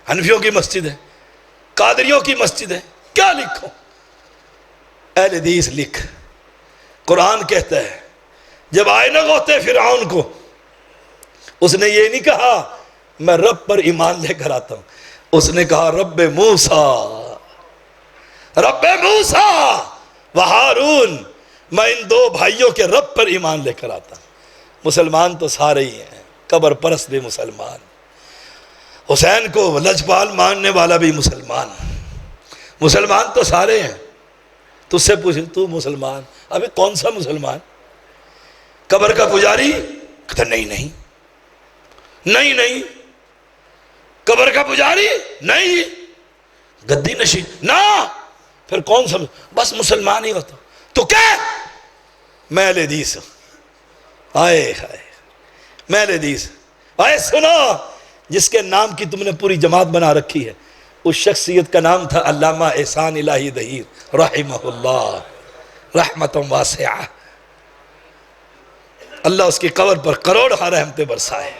حنفیوں کی مسجد ہے، قادریوں کی مسجد ہے، کیا لکھوں؟ اہل حدیث لکھ۔ قرآن کہتا ہے جب آئے نہ ہوتے فرعون کو، اس نے یہ نہیں کہا میں رب پر ایمان لے کر آتا ہوں، اس نے کہا رب موسیٰ و ہارون، میں ان 2 بھائیوں کے رب پر ایمان لے کر آتا ہوں۔ مسلمان تو سارے ہی ہیں، قبر پرست بھی مسلمان، حسین کو لجپال ماننے والا بھی مسلمان، مسلمان تو سارے ہیں۔ تجھ سے پوچھ تو مسلمان؟ ابھی کون سا مسلمان؟ قبر کا پجاری؟ کہتا نہیں، قبر کا پجاری نہیں، گدی نشین نہ، پھر کون سا؟ بس مسلمان ہی ہوتا تو کیا؟ میں اہل حدیث ہوں۔ آئے میں اہل حدیث۔ آئے سنو، جس کے نام کی تم نے پوری جماعت بنا رکھی ہے، اس شخصیت کا نام تھا علامہ احسان الہی دہیر رحمہ اللہ رحمت واسعہ۔ اللہ اس کی قبر پر کروڑہ رحمتیں برسائے،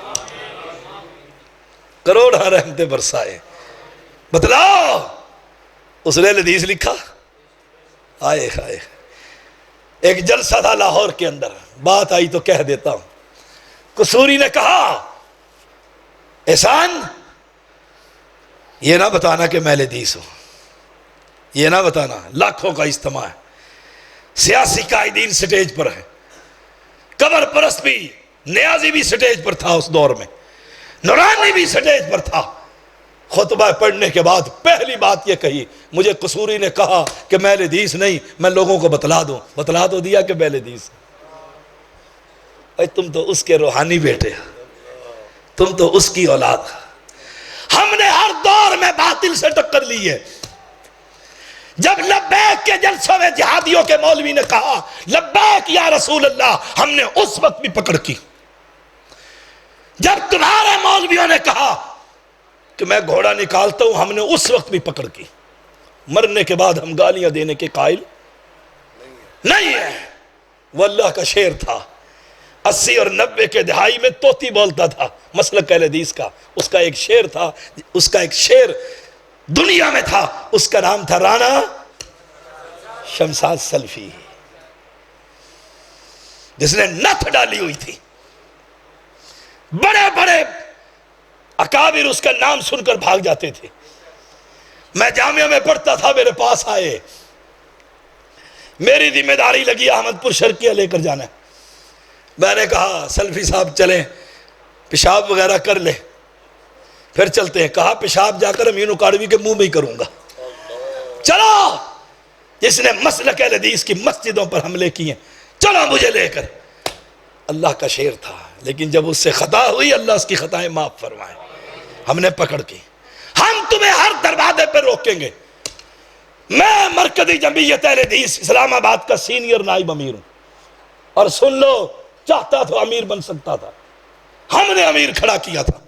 کروڑہ رحمتیں برسائے۔ بتلاؤ اس نے حدیث لکھا؟ آئے ایک جلسہ تھا لاہور کے اندر، بات آئی تو کہہ دیتا ہوں۔ قصوری نے کہا احسان یہ نہ بتانا کہ میں اہل حدیث ہوں، یہ نہ بتانا، لاکھوں کا اجتماع ہے، سیاسی قائدین سٹیج پر ہیں، قبر پرست بھی، نیازی بھی سٹیج پر تھا اس دور میں، نورانی بھی سٹیج پر تھا۔ خطبہ پڑھنے کے بعد پہلی بات یہ کہی، مجھے قصوری نے کہا کہ میں اہل حدیث نہیں، میں لوگوں کو بتلا تو دیا کہ میں اہل حدیث۔ تم تو اس کے روحانی بیٹے، تم تو اس کی اولاد۔ ہم نے ہر دور میں باطل سے ٹکر لی ہے۔ جب لبیک کے جلسوں میں جہادیوں کے مولوی نے کہا لبیک یا رسول اللہ، ہم نے اس وقت بھی پکڑ کی۔ جب تمہارے مولویوں نے کہا کہ میں گھوڑا نکالتا ہوں، ہم نے اس وقت بھی پکڑ کی۔ مرنے کے بعد ہم گالیاں دینے کے قائل نہیں ہیں۔ وہ اللہ کا شعر تھا، 80 اور 90 کے دہائی میں طوطی بولتا تھا مسلک اہل حدیث کا، اس کا ایک شعر تھا، اس کا ایک شعر دنیا میں تھا، اس کا نام تھا رانا شمشاد سلفی، جس نے نتھ ڈالی ہوئی تھی۔ بڑے بڑے اکابر اس کا نام سن کر بھاگ جاتے تھے. میں جامعہ میں پڑھتا تھا, میرے پاس آئے, میری ذمہ داری لگی احمد پور شرقیہ لے کر جانا. میں نے کہا سلفی صاحب چلیں, پیشاب وغیرہ کر لیں پھر چلتے ہیں. کہا پیشاب جا کر امین اکاڑوی کے منہ میں ہی کروں گا. چلو, جس نے مسلک اہل حدیث کی مسجدوں پر حملے کیے, چلو مجھے لے کر. اللہ کا شعر تھا, لیکن جب اس سے خطا ہوئی اللہ اس کی خطائیں معاف فرمائے. ہم نے پکڑ کی, ہم تمہیں ہر دروازے پہ روکیں گے. میں مرکزی جمعیت اہل حدیث اسلام آباد کا سینئر نائب امیر ہوں, اور سن لو, چاہتا تو امیر بن سکتا تھا. ہم نے امیر کھڑا کیا تھا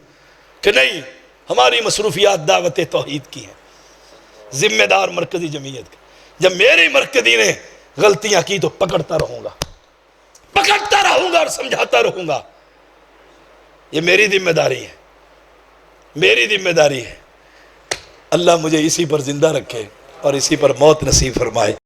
کہ نہیں, ہماری مصروفیات دعوت توحید کی ہیں, ذمہ دار مرکزی جمعیت کا. جب میری مرکزی نے غلطیاں کی تو پکڑتا رہوں گا اور سمجھاتا رہوں گا. یہ میری ذمہ داری ہے, میری ذمہ داری ہے. اللہ مجھے اسی پر زندہ رکھے اور اسی پر موت نصیب فرمائے.